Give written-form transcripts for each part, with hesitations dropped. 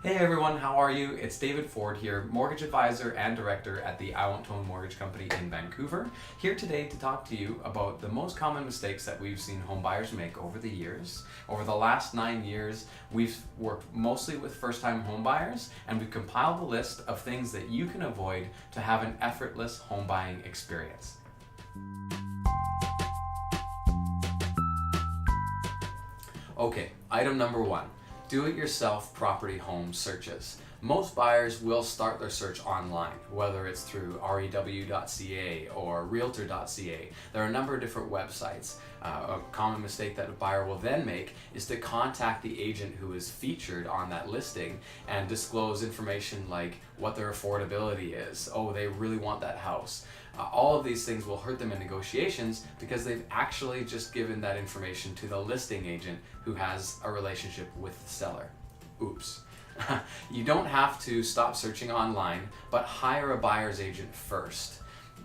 Hey everyone, how are you? It's David Ford here, mortgage advisor and director at the I Want to Own Mortgage Company in Vancouver, here today to talk to you about the most common mistakes that we've seen home buyers make over the years. Over the last 9 years, we've worked mostly with first-time home buyers, and we've compiled a list of things that you can avoid to have an effortless home buying experience. Okay, item number 1. Do-it-yourself property home searches. Most buyers will start their search online, whether it's through rew.ca or realtor.ca. There are a number of different websites. A common mistake that a buyer will then make is to contact the agent who is featured on that listing and disclose information like what their affordability is. Oh, they really want that house. All of these things will hurt them in negotiations because they've actually just given that information to the listing agent who has a relationship with the seller. Oops. You don't have to stop searching online, but hire a buyer's agent first.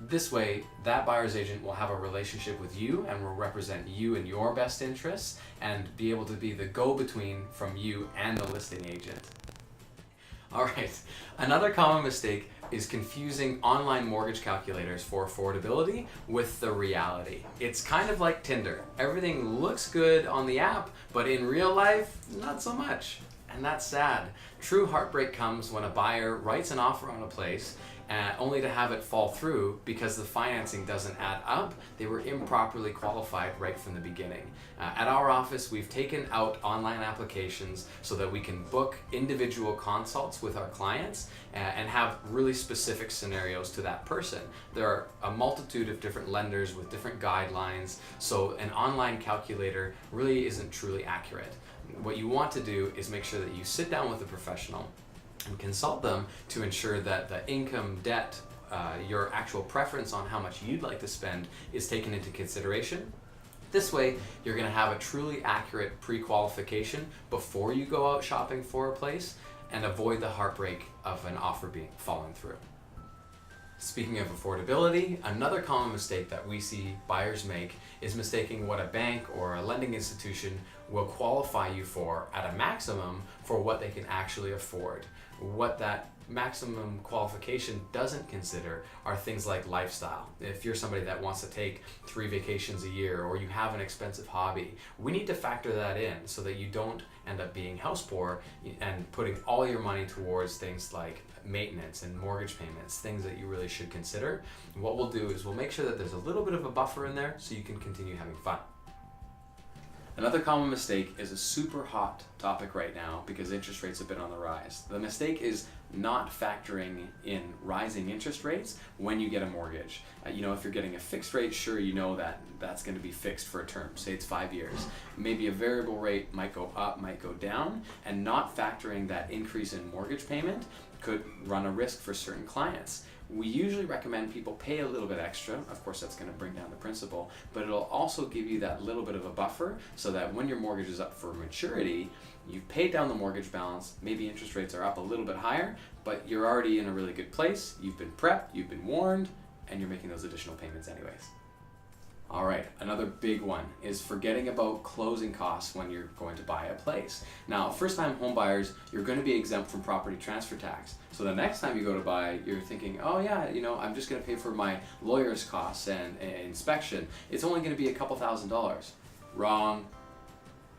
This way, that buyer's agent will have a relationship with you and will represent you in your best interests and be able to be the go-between from you and the listing agent. Alright, another common mistake is confusing online mortgage calculators for affordability with the reality. It's kind of like Tinder. Everything looks good on the app, but in real life, not so much. And that's sad. True heartbreak comes when a buyer writes an offer on a place only to have it fall through because the financing doesn't add up. They were improperly qualified right from the beginning. At our office, we've taken out online applications so that we can book individual consults with our clients and have really specific scenarios to that person. There are a multitude of different lenders with different guidelines, so an online calculator really isn't truly accurate. What you want to do is make sure that you sit down with a professional and consult them to ensure that the income, debt, your actual preference on how much you'd like to spend is taken into consideration. This way, you're going to have a truly accurate pre-qualification before you go out shopping for a place and avoid the heartbreak of an offer falling through. Speaking of affordability, another common mistake that we see buyers make is mistaking what a bank or a lending institution will qualify you for at a maximum for what they can actually afford. What that maximum qualification doesn't consider are things like lifestyle. If you're somebody that wants to take 3 vacations a year or you have an expensive hobby, we need to factor that in so that you don't end up being house poor and putting all your money towards things like maintenance and mortgage payments, things that you really should consider. And what we'll do is we'll make sure that there's a little bit of a buffer in there so you can continue having fun. Another common mistake is a super hot topic right now because interest rates have been on the rise. The mistake is not factoring in rising interest rates when you get a mortgage. If you're getting a fixed rate, sure, you know that that's going to be fixed for a term. Say it's 5 years. Maybe a variable rate might go up, might go down, and not factoring that increase in mortgage payment could run a risk for certain clients. We usually recommend people pay a little bit extra. Of course, that's going to bring down the principal, but it'll also give you that little bit of a buffer so that when your mortgage is up for maturity, you've paid down the mortgage balance, maybe interest rates are up a little bit higher, but you're already in a really good place, you've been prepped, you've been warned, and you're making those additional payments anyways. All right, another big one is forgetting about closing costs when you're going to buy a place. Now, first-time home buyers, you're going to be exempt from property transfer tax. So the next time you go to buy, you're thinking, oh yeah, I'm just going to pay for my lawyer's costs and inspection. It's only going to be a couple $1,000s. Wrong.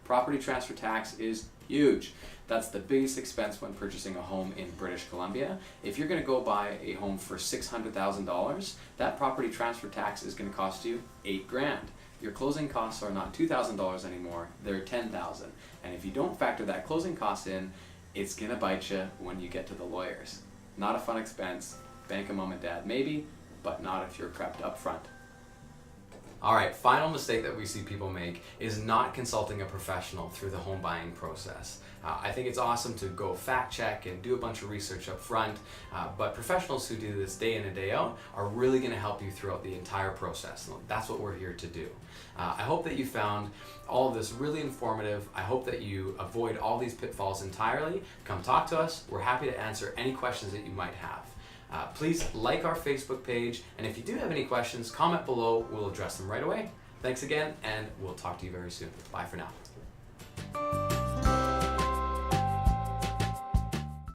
Property transfer tax is huge. That's the biggest expense when purchasing a home in British Columbia. If you're going to go buy a home for $600,000, that property transfer tax is going to cost you $8,000. Your closing costs are not $2,000 anymore, they're $10,000. And if you don't factor that closing cost in, it's going to bite you when you get to the lawyers. Not a fun expense. Bank of mom and dad maybe, but not if you're prepped up front. Alright, final mistake that we see people make is not consulting a professional through the home buying process. I think it's awesome to go fact check and do a bunch of research up front, but professionals who do this day in and day out are really going to help you throughout the entire process. That's what we're here to do. I hope that you found all of this really informative. I hope that you avoid all these pitfalls entirely. Come talk to us. We're happy to answer any questions that you might have. Please like our Facebook page, and if you do have any questions, comment below. We'll address them right away. Thanks again, and we'll talk to you very soon. Bye for now.